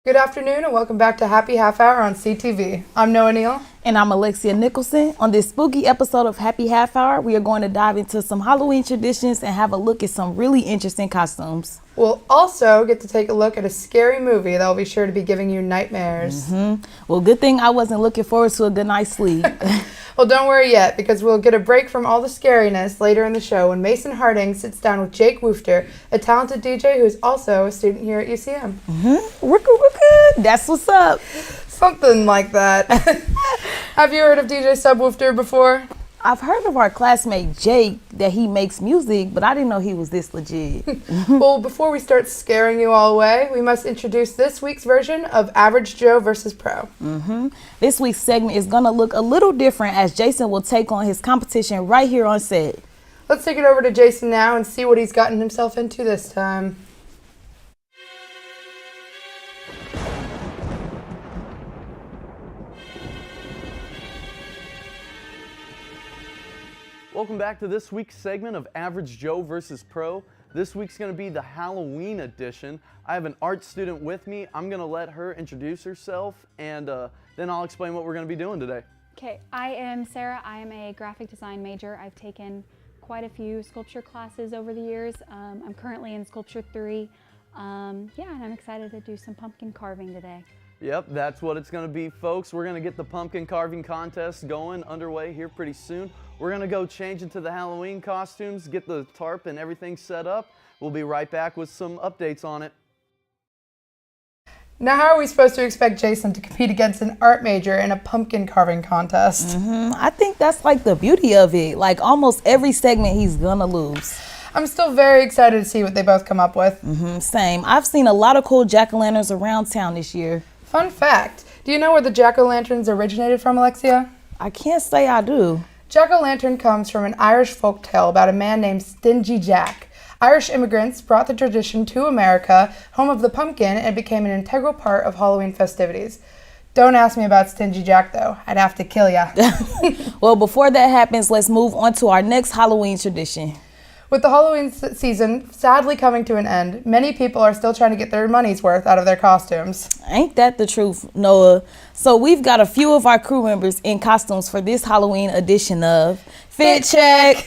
Good afternoon and welcome back to Happy Half Hour on CTV. I'm Noah Neal. And I'm Alexia Nicholson. On this spooky episode of Happy Half Hour, we are going to dive into some Halloween traditions and have a look at some really interesting costumes. We'll also get to take a look at a scary movie that will be sure to be giving you nightmares. Well, good thing I wasn't looking forward to a good night's sleep. Well, don't worry yet, because we'll get a break from all the scariness later in the show when Mason Harding sits down with Jake Woofter, a talented DJ who is also a student here at UCM. That's what's up. Something like that. Have you heard of DJ Subwoofter before? I've heard of our classmate Jake, that he makes music, but I didn't know he was this legit. Well, before we start scaring you all away, we must introduce this week's version of Average Joe versus Pro. This week's segment is going to look a little different as Jason will take on his competition right here on set. Let's take it over to Jason now and see what he's gotten himself into this time. Welcome back to this week's segment of Average Joe versus Pro. This week's going to be the Halloween edition. I have an art student with me. I'm going to let her introduce herself, and then I'll explain what we're going to be doing today. Okay, I am Sarah. I am a graphic design major. I've taken quite a few sculpture classes over the years. I'm currently in Sculpture 3. And I'm excited to do some pumpkin carving today. Yep, that's what it's going to be, folks. We're going to get the pumpkin carving contest going underway here pretty soon. We're going to go change into the Halloween costumes, get the tarp and everything set up. We'll be right back with some updates on it. Now, how are we supposed to expect Jason to compete against an art major in a pumpkin carving contest? I think that's like the beauty of it. Like almost every segment he's going to lose. I'm still very excited to see what they both come up with. Same. I've seen a lot of cool jack-o'-lanterns around town this year. Fun fact, do you know where the jack-o'-lanterns originated from, Alexia? I can't say I do. Jack-o'-lantern comes from an Irish folktale about a man named Stingy Jack. Irish immigrants brought the tradition to America, home of the pumpkin, and it became an integral part of Halloween festivities. Don't ask me about Stingy Jack, though. I'd have to kill ya. Well, before that happens, let's move on to our next Halloween tradition. With the Halloween season sadly coming to an end, many people are still trying to get their money's worth out of their costumes. Ain't that the truth, Noah? So we've got a few of our crew members in costumes for this Halloween edition of Fit Check.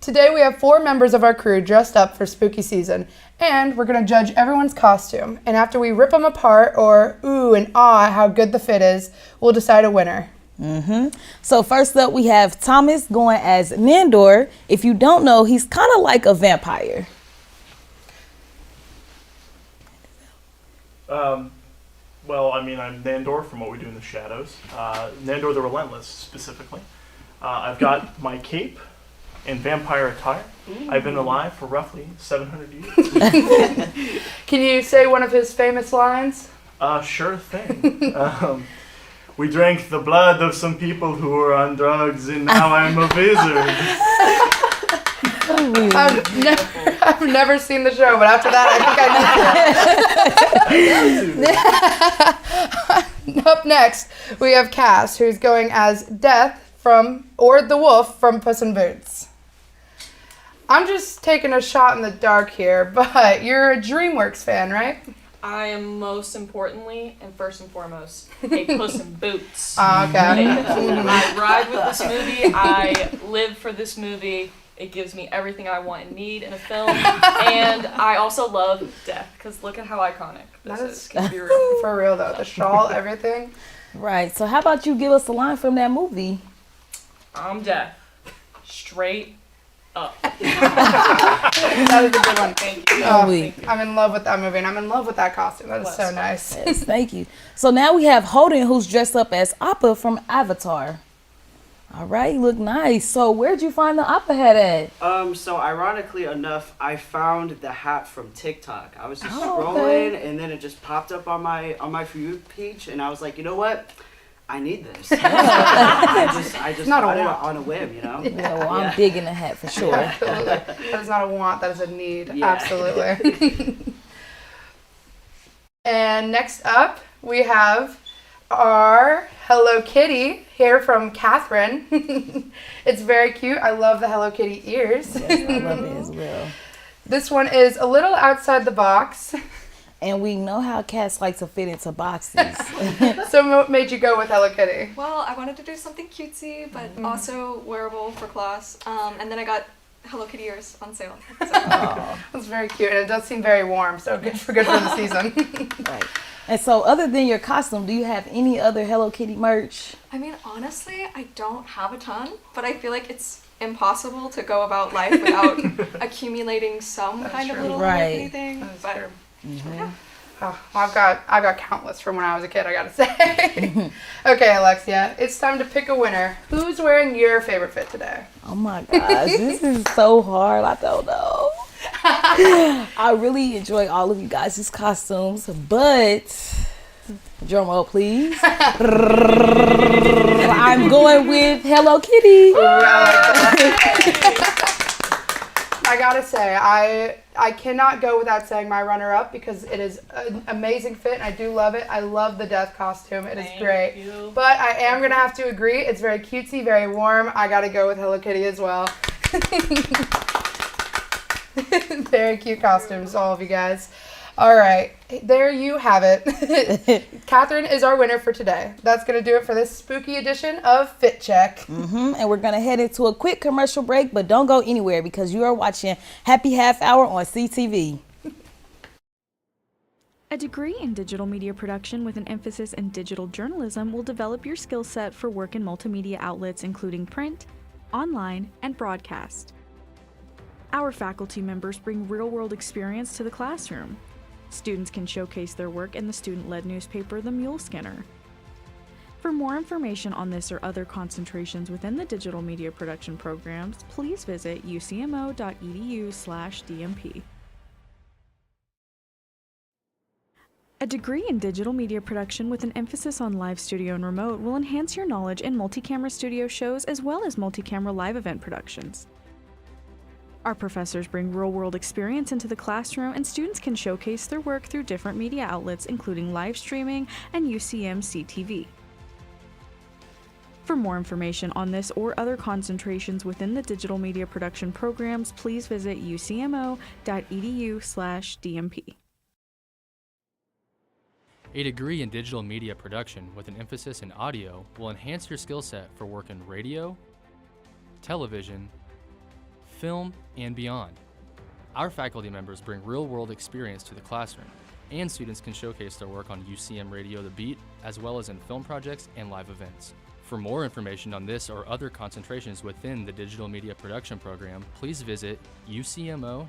Today we have 4 members of our crew dressed up for spooky season, and we're going to judge everyone's costume. And after we rip them apart or ooh and ah how good the fit is, we'll decide a winner. So first up we have Thomas going as Nandor. If you don't know, he's kind of like a vampire. Well, I mean, I'm Nandor from What We Do in the Shadows. Nandor the Relentless, specifically. I've got my cape in vampire attire. I've been alive for roughly 700 years. Can you say one of his famous lines? Sure thing. We drank the blood of some people who were on drugs, and now I'm a wizard. I've never seen the show, but after that, I think I need to. Up next, we have Cass, who's going as Death or the Wolf from Puss in Boots. I'm just taking a shot in the dark here, but you're a DreamWorks fan, right? I am most importantly and first and foremost a Puss in Boots. Okay. I ride with this movie. I live for this movie. It gives me everything I want and need in a film. And I also love Death, because look at how iconic this is. For real, though. The shawl, everything. Right. So how about you give us a line from that movie? I'm Death. Straight up. That is a good one. Thank you. I'm in love with that movie, and I'm in love with that costume. That is so nice. Yes, thank you. So now we have Holden, who's dressed up as Appa from Avatar. All right, you look nice. So where'd you find the Appa hat at? So ironically enough, I found the hat from TikTok. I was just scrolling, and then it just popped up on my For You page, and I was like, you know what? I need this. I just Not a bought it want. on a whim, you know? Yeah, well, I'm digging the hat for sure. Absolutely. That is not a want, that is a need. Yeah. Absolutely. And next up, we have are Hello Kitty here from Catherine. It's very cute. I love the Hello Kitty ears. Yes, I love it as well. This one is a little outside the box. And we know how cats like to fit into boxes. So what made you go with Hello Kitty? Well, I wanted to do something cutesy, but also wearable for class. And then I got Hello Kitty ears on sale. So. That's very cute, and it does seem very warm, so good for the season. Right. And so other than your costume, do you have any other Hello Kitty merch? I mean, honestly, I don't have a ton, but I feel like it's impossible to go about life without accumulating some kind of little Hello Kitty thing. But yeah. Oh, well, I've got countless from when I was a kid, I gotta say. Okay, Alexia, it's time to pick a winner. Who's wearing your favorite fit today? Oh my gosh, this is so hard. I don't know. I really enjoy all of you guys' costumes, but drum roll, please. I'm going with Hello Kitty. I gotta say, I cannot go without saying my runner-up because it is an amazing fit and I do love it. I love the death costume. It is great. But I am gonna have to agree. It's very cutesy, very warm. I gotta go with Hello Kitty as well. Very cute costumes, all of you guys. All right, there you have it. Catherine is our winner for today. That's going to do it for this spooky edition of Fit Check. And we're going to head into a quick commercial break, but don't go anywhere because you are watching Happy Half Hour on CTV. A degree in digital media production with an emphasis in digital journalism will develop your skill set for work in multimedia outlets including print, online, and broadcast. Our faculty members bring real-world experience to the classroom. Students can showcase their work in the student-led newspaper, The Mule Skinner. For more information on this or other concentrations within the digital media production programs, please visit ucmo.edu/DMP. A degree in digital media production with an emphasis on live studio and remote will enhance your knowledge in multi-camera studio shows as well as multi-camera live event productions. Our professors bring real-world experience into the classroom and students can showcase their work through different media outlets including live streaming and UCM CTV. For more information on this or other concentrations within the digital media production programs, please visit ucmo.edu/DMP. A degree in digital media production with an emphasis in audio will enhance your skill set for work in radio, television, film, and beyond. Our faculty members bring real-world experience to the classroom, and students can showcase their work on UCM Radio The Beat, as well as in film projects and live events. For more information on this or other concentrations within the digital media production program, please visit ucmo.edu/DMP.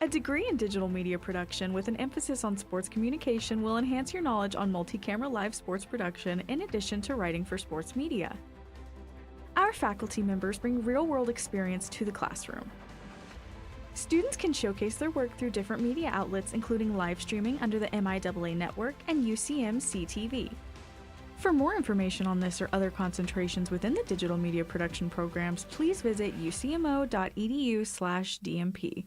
A degree in digital media production with an emphasis on sports communication will enhance your knowledge on multi-camera live sports production in addition to writing for sports media. Our faculty members bring real-world experience to the classroom. Students can showcase their work through different media outlets including live streaming under the MIAA network and UCM CTV. For more information on this or other concentrations within the digital media production programs, please visit ucmo.edu/DMP.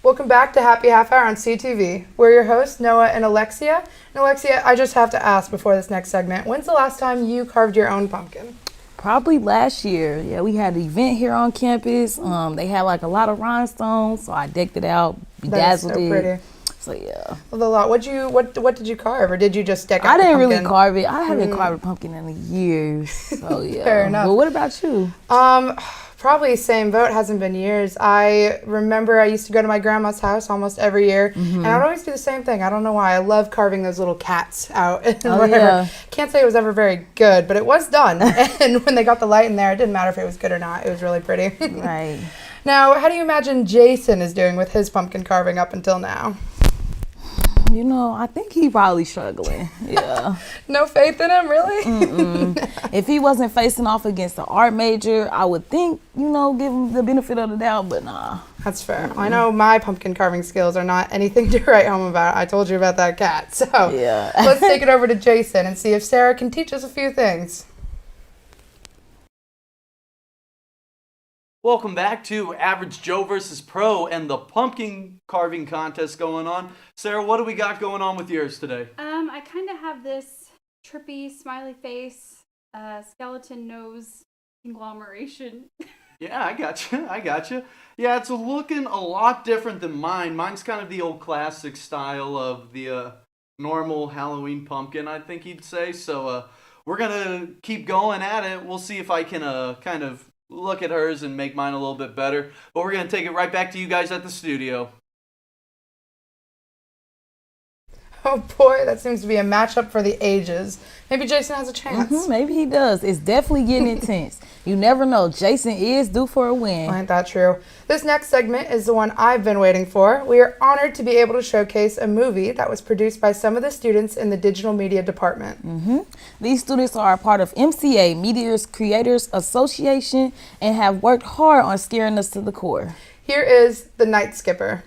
Welcome back to Happy Half Hour on CTV. We're your hosts, Noah and Alexia. And Alexia, I just have to ask before this next segment, when's the last time you carved your own pumpkin? Probably last year. Yeah, we had an event here on campus. They had like a lot of rhinestones, so I decked it out, bedazzled That is so it. pretty. So yeah. Well, a lot. What did you carve, or did you just deck out I the didn't pumpkin? really carve it. I haven't carved a pumpkin in years. So yeah. Fair enough. Well, what about you? Probably same boat. Hasn't been years. I remember I used to go to my grandma's house almost every year, and I would always do the same thing. I don't know why. I love carving those little cats out and whatever. Yeah. Can't say it was ever very good, but it was done. And when they got the light in there, it didn't matter if it was good or not. It was really pretty. Right. Now, how do you imagine Jason is doing with his pumpkin carving up until now? You know, I think he probably struggling. Yeah. No faith in him, really? If he wasn't facing off against the art major, I would think, give him the benefit of the doubt, but nah. That's fair. I know my pumpkin carving skills are not anything to write home about. I told you about that cat. So Yeah. let's take it over to Jason and see if Sarah can teach us a few things. Welcome back to Average Joe versus Pro and the pumpkin carving contest going on. Sarah, what do we got going on with yours today? I kind of have this trippy smiley face, skeleton nose conglomeration. Yeah, I got you. Yeah, it's looking a lot different than mine. Mine's kind of the old classic style of the normal Halloween pumpkin, I think you'd say. So we're going to keep going at it. We'll see if I can kind of look at hers and make mine a little bit better. But we're going to take it right back to you guys at the studio. Oh boy, that seems to be a matchup for the ages. Maybe Jason has a chance. Maybe he does. It's definitely getting intense. You never know. Jason is due for a win. Ain't that true? This next segment is the one I've been waiting for. We are honored to be able to showcase a movie that was produced by some of the students in the digital media department. These students are a part of MCA, Media Creators Association, and have worked hard on scaring us to the core. Here is The Night Skipper.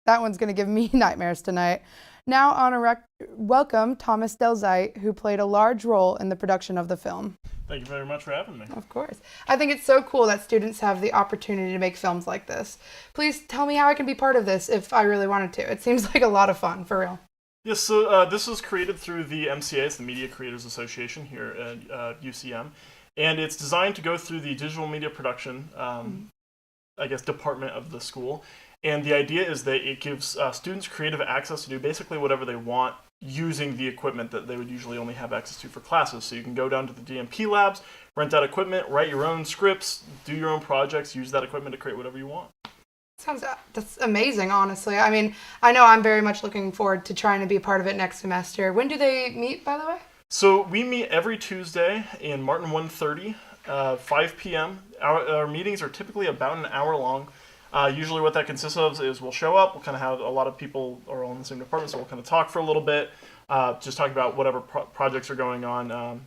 That one's going to give me nightmares tonight. Now on a welcome Thomas Delzite, who played a large role in the production of the film. Thank you very much for having me. Of course. I think it's so cool that students have the opportunity to make films like this. Please tell me how I can be part of this if I really wanted to. It seems like a lot of fun, for real. Yes, so this was created through the MCA, it's the Media Creators Association here at UCM, and it's designed to go through the digital media production, department of the school. And the idea is that it gives students creative access to do basically whatever they want using the equipment that they would usually only have access to for classes. So you can go down to the DMP labs, rent out equipment, write your own scripts, do your own projects, use that equipment to create whatever you want. That's amazing, honestly. I mean, I know I'm very much looking forward to trying to be a part of it next semester. When do they meet, by the way? So we meet every Tuesday in Martin 130, 5 p.m. Our meetings are typically about an hour long. Usually what that consists of is we'll show up, we'll kind of have a lot of people are all in the same department, so we'll kind of talk for a little bit, just talk about whatever projects are going on.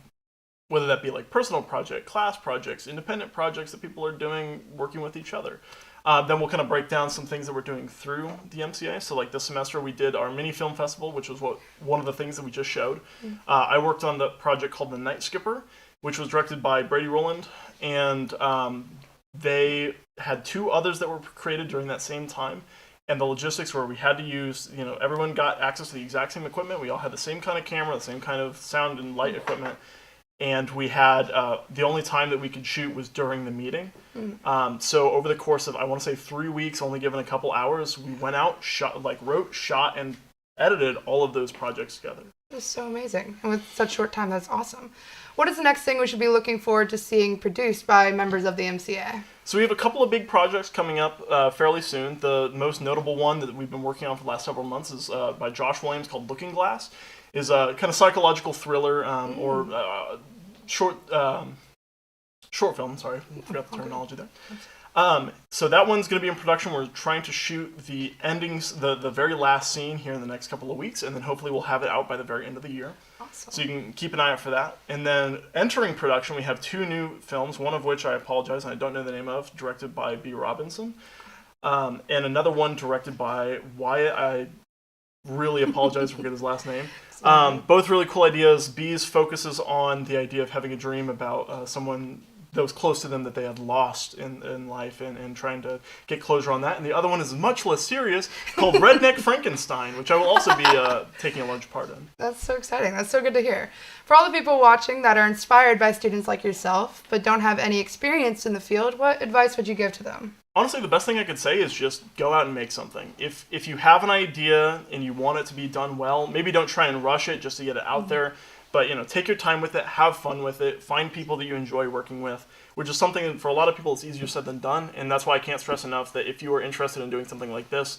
whether that be like personal project, class projects, independent projects that people are doing, working with each other. Then we'll kind of break down some things that we're doing through the MCA. So like this semester we did our mini film festival, which was one of the things that we just showed. I worked on the project called The Night Skipper, which was directed by Brady Rowland, and they had 2 others that were created during that same time. And the logistics were we had to use, everyone got access to the exact same equipment. We all had the same kind of camera, the same kind of sound and light equipment. And we had, the only time that we could shoot was during the meeting. So over the course of, I want to say 3 weeks, only given a couple hours, we went out, wrote, shot, and edited all of those projects together. That's so amazing. And with such short time, that's awesome. What is the next thing we should be looking forward to seeing produced by members of the MCA? So we have a couple of big projects coming up fairly soon. The most notable one that we've been working on for the last several months is by Josh Williams, called Looking Glass. Is a kind of psychological thriller or short film. Sorry, I forgot the terminology there. So that one's going to be in production. We're trying to shoot the endings, the very last scene here in the next couple of weeks, and then hopefully we'll have it out by the very end of the year. Awesome. So you can keep an eye out for that. And then entering production, we have 2 new films, one of which I apologize, I don't know the name of, directed by B. Robinson, and another one directed by Wyatt. I really apologize for forgetting his last name. Both really cool ideas. B's focuses on the idea of having a dream about someone that was close to them that they had lost in life and trying to get closure on that. And the other one is much less serious, called Redneck Frankenstein, which I will also be taking a large part in. That's so exciting. That's so good to hear. For all the people watching that are inspired by students like yourself but don't have any experience in the field, what advice would you give to them? Honestly, the best thing I could say is just go out and make something. If you have an idea and you want it to be done well, maybe don't try and rush it just to get it out there. But take your time with it, have fun with it, find people that you enjoy working with, which is something that for a lot of people it's easier said than done. And that's why I can't stress enough that if you are interested in doing something like this,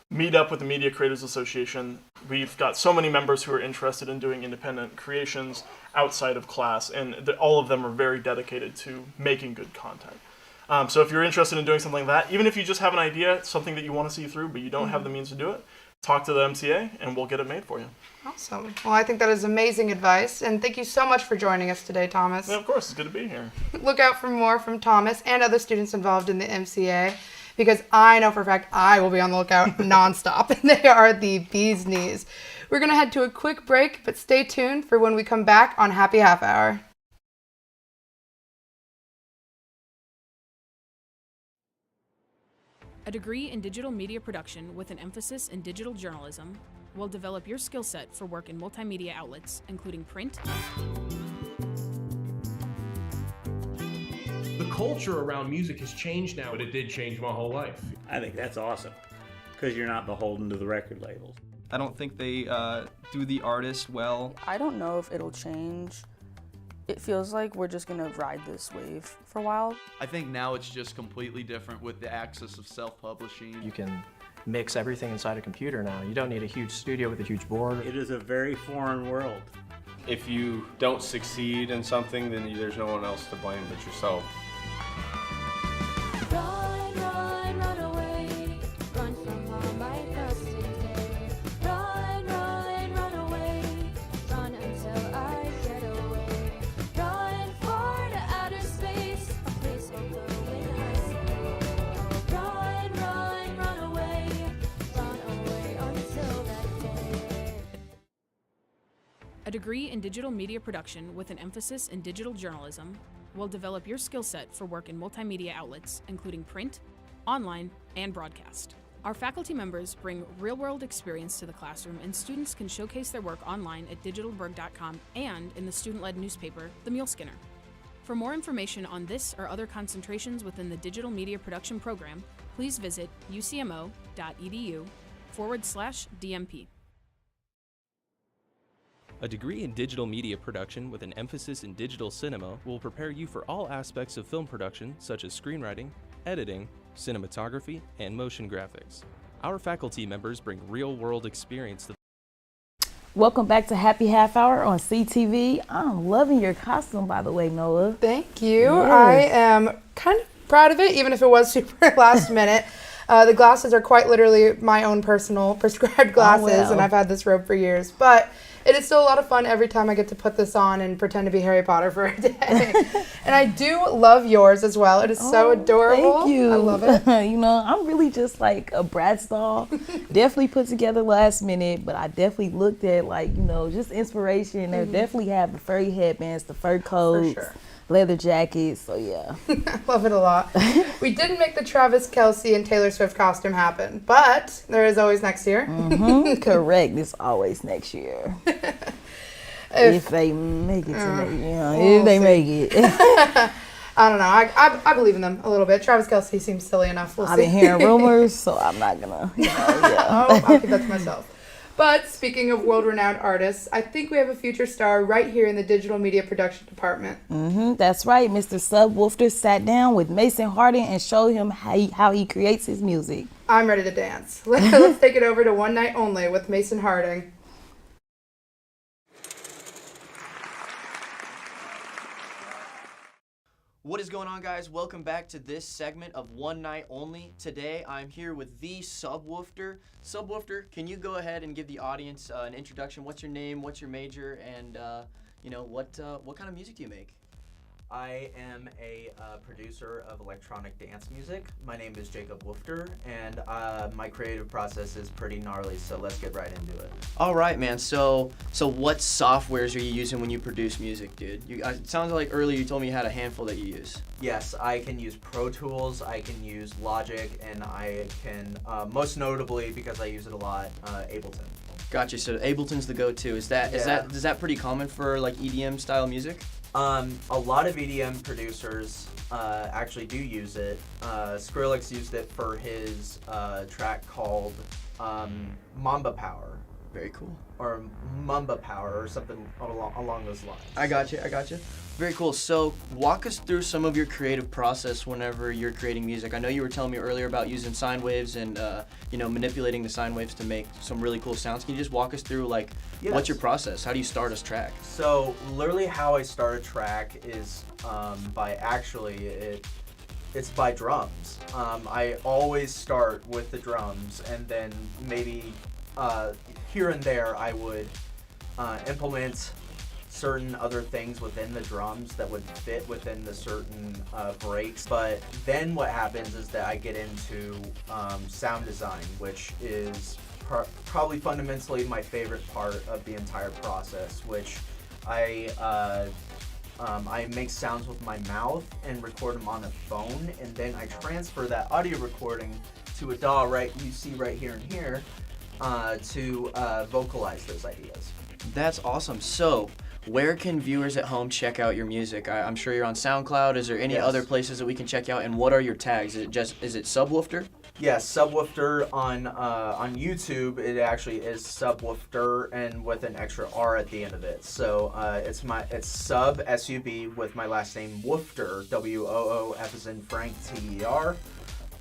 meet up with the Media Creators Association. We've got so many members who are interested in doing independent creations outside of class, and all of them are very dedicated to making good content. So if you're interested in doing something like that, even if you just have an idea, something that you want to see through, but you don't have the means to do it, talk to the MCA and we'll get it made for you. Awesome. Well, I think that is amazing advice, and thank you so much for joining us today, Thomas. Yeah, of course, it's good to be here. Look out for more from Thomas and other students involved in the MCA, because I know for a fact I will be on the lookout nonstop, and they are the bee's knees. We're going to head to a quick break, but stay tuned for when we come back on Happy Half Hour. A degree in digital media production with an emphasis in digital journalism will develop your skill set for work in multimedia outlets, including print. The culture around music has changed now, but it did change my whole life. I think that's awesome, because you're not beholden to the record labels. I don't think they do the artist well. I don't know if it'll change. It feels like we're just gonna ride this wave for a while. I think now it's just completely different with the access of self-publishing. You can mix everything inside a computer now. You don't need a huge studio with a huge board. It is a very foreign world. If you don't succeed in something, then there's no one else to blame but yourself. Run, run, run away, run from all my trusted day. Run, run, run away, run until I get away. Run for the outer space, a place I'll go when I say. Run, run, run away until that day. A degree in digital media production with an emphasis in digital journalism will develop your skill set for work in multimedia outlets, including print, online, and broadcast. Our faculty members bring real-world experience to the classroom, and students can showcase their work online at digitalberg.com and in the student-led newspaper, The Mule Skinner. For more information on this or other concentrations within the digital media production program, please visit ucmo.edu/DMP. A degree in digital media production with an emphasis in digital cinema will prepare you for all aspects of film production, such as screenwriting, editing, cinematography, and motion graphics. Our faculty members bring real-world experience to. Welcome back to Happy Half Hour on CTV. I'm loving your costume, by the way, Noah. Thank you. Yes. I am kind of proud of it, even if it was super last minute. The glasses are quite literally my own personal prescribed glasses, and I've had this robe for years. But It is still a lot of fun every time I get to put this on and pretend to be Harry Potter for a day. And I do love yours as well. It is so adorable. Thank you. I love it. You know, I'm really just like a Bratz doll. Definitely put together last minute, but I definitely looked at like, you know, just inspiration. They definitely have the furry headbands, the fur coats, leather jackets. So yeah. I love it a lot. We didn't make the Travis Kelce and Taylor Swift costume happen, but there is always next year. Correct. It's always next year. If they make it to make, you know, if they make it. I don't know. I believe in them a little bit. Travis Kelce seems silly enough. We'll see. I've been hearing rumors, so I'm not gonna. You know, yeah. I'll keep that to myself. But speaking of world-renowned artists, I think we have a future star right here in the digital media production department. That's right. Mr. Subwoofter sat down with Mason Harding and showed him how he creates his music. I'm ready to dance. Let's take it over to One Night Only with Mason Harding. What is going on, guys? Welcome back to this segment of One Night Only. Today, I'm here with the Subwoofter. Subwoofter, can you go ahead and give the audience an introduction? What's your name? What's your major? And you know, what kind of music do you make? I am a producer of electronic dance music. My name is Jacob Woofter, and my creative process is pretty gnarly, so let's get right into it. All right, man. So what softwares are you using when you produce music, dude? It sounds like earlier you told me you had a handful that you use. Yes, I can use Pro Tools, I can use Logic, and I can, most notably, because I use it a lot, Ableton. Gotcha. So Ableton's the go-to. Is that pretty common for like EDM style music? A lot of EDM producers actually do use it. Skrillex used it for his track called Mamba Power. Very cool. Or Mamba Power or something along those lines. I got you. Very cool. So walk us through some of your creative process whenever you're creating music. I know you were telling me earlier about using sine waves and you know, manipulating the sine waves to make some really cool sounds. Can you just walk us through like what's your process? How do you start a track? So literally how I start a track is it's by drums. I always start with the drums, and then maybe here and there I would implement certain other things within the drums that would fit within the certain breaks. But then what happens is that I get into sound design, which is probably fundamentally my favorite part of the entire process, which I make sounds with my mouth and record them on a phone, and then I transfer that audio recording to a DAW you see right here and here to vocalize those ideas. That's awesome. So where can viewers at home check out your music? I'm sure you're on SoundCloud. Is there any other places that we can check out? And what are your tags? Is it Subwoofter? Yes, Subwoofter on YouTube. It actually is Subwoofter and with an extra R at the end of it. So it's Sub S-U-B with my last name Woofter, W-O-O-F as in Frank T-E-R.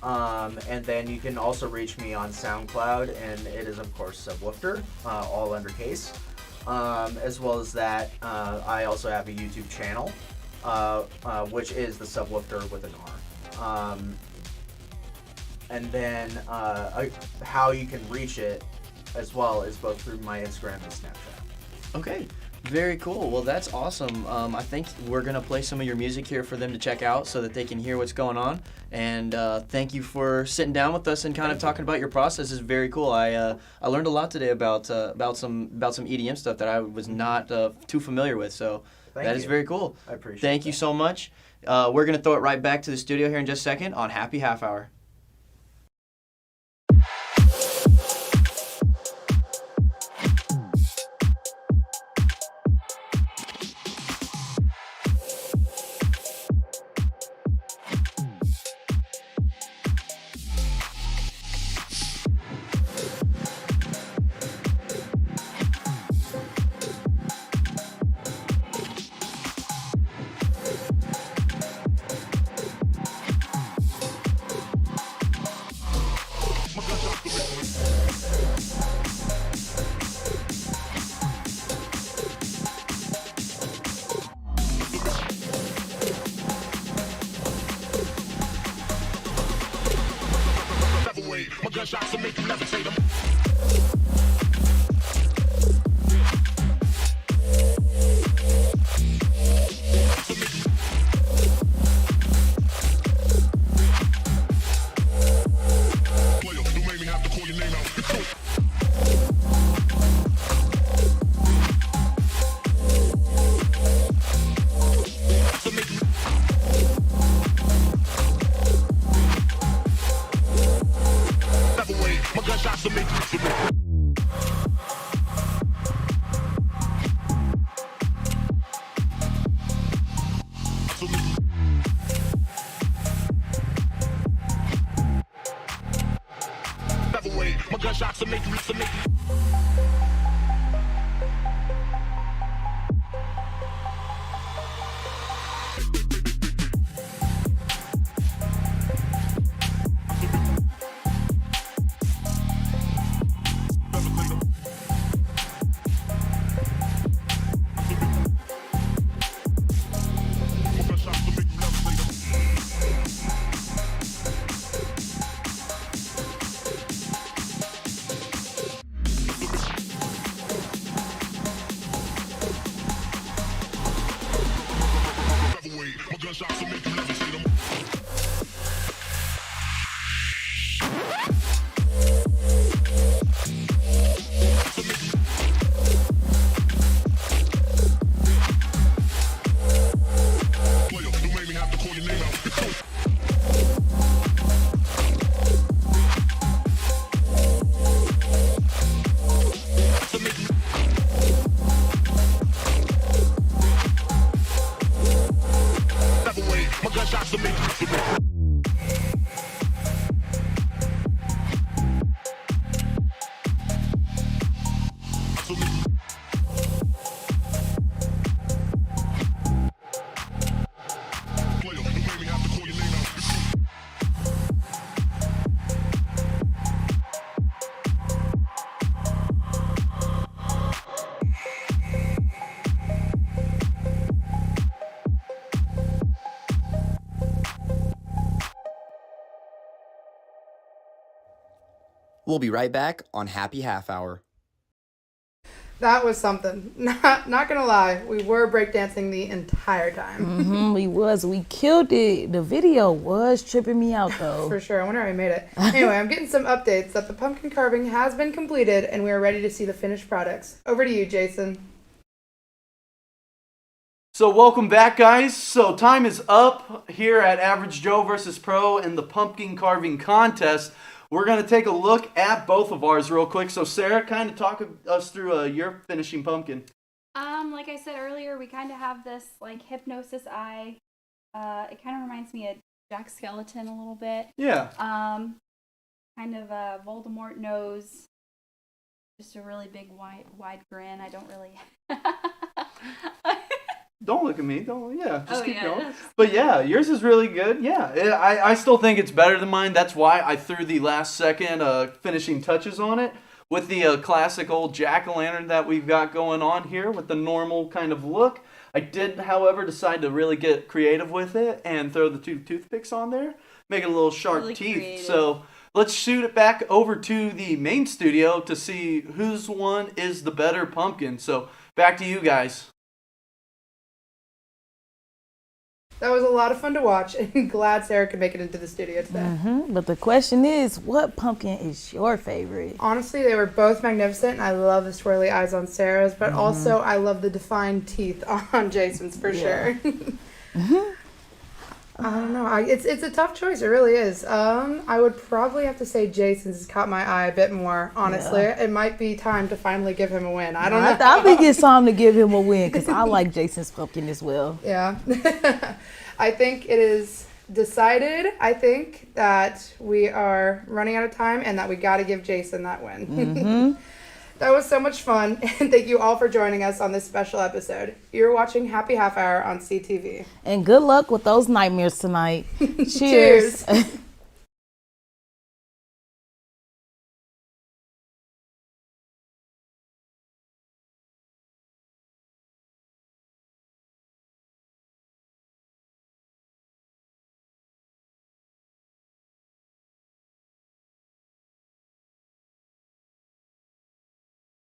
And then you can also reach me on SoundCloud, and it is of course Subwoofter, all undercase. As well as that, I also have a YouTube channel, which is the Subwoofter with an R. And then how you can reach it as well is both through my Instagram and Snapchat. Okay, very cool. Well, that's awesome. I think we're going to play some of your music here for them to check out so that they can hear what's going on. And thank you for sitting down with us and kind of talking about your process. It's very cool. I learned a lot today about some EDM stuff that I was not too familiar with. So that is very cool. I appreciate it. Thank you so much. We're going to throw it right back to the studio here in just a second on Happy Half Hour. Gunshots will make you levitate them. We'll be right back on Happy Half Hour. That was something. Not gonna lie, we were breakdancing the entire time. We killed it. The video was tripping me out though. For sure. I wonder how I made it. Anyway, I'm getting some updates that the pumpkin carving has been completed and we are ready to see the finished products. Over to you, Jason. So welcome back, guys. So time is up here at Average Joe versus Pro in the pumpkin carving contest. We're going to take a look at both of ours real quick. So Sarah, kind of talk us through your finishing pumpkin. Like I said earlier, we kind of have this like hypnosis eye. It kind of reminds me of Jack Skeleton a little bit. Yeah. Kind of a Voldemort nose. Just a really big wide grin. I don't really. Don't look at me. Just keep going. That's... But yeah, yours is really good. Yeah, I still think it's better than mine. That's why I threw the last second finishing touches on it with the classic old jack-o'-lantern that we've got going on here with the normal kind of look. I did, however, decide to really get creative with it and throw the 2 toothpicks on there, make it a little sharp really teeth. Creative. So let's shoot it back over to the main studio to see whose one is the better pumpkin. So back to you guys. That was a lot of fun to watch, and glad Sarah could make it into the studio today. But the question is, what pumpkin is your favorite? Honestly, they were both magnificent, and I love the swirly eyes on Sarah's, but also I love the defined teeth on Jason's for sure. I don't know. It's a tough choice. It really is. I would probably have to say Jason's has caught my eye a bit more, honestly. Yeah. It might be time to finally give him a win. I don't know. I think it's time to give him a win because I like Jason's pumpkin as well. Yeah. I think it is decided. I think that we are running out of time and that we got to give Jason that win. That was so much fun, and thank you all for joining us on this special episode. You're watching Happy Half Hour on CTV. And good luck with those nightmares tonight. Cheers.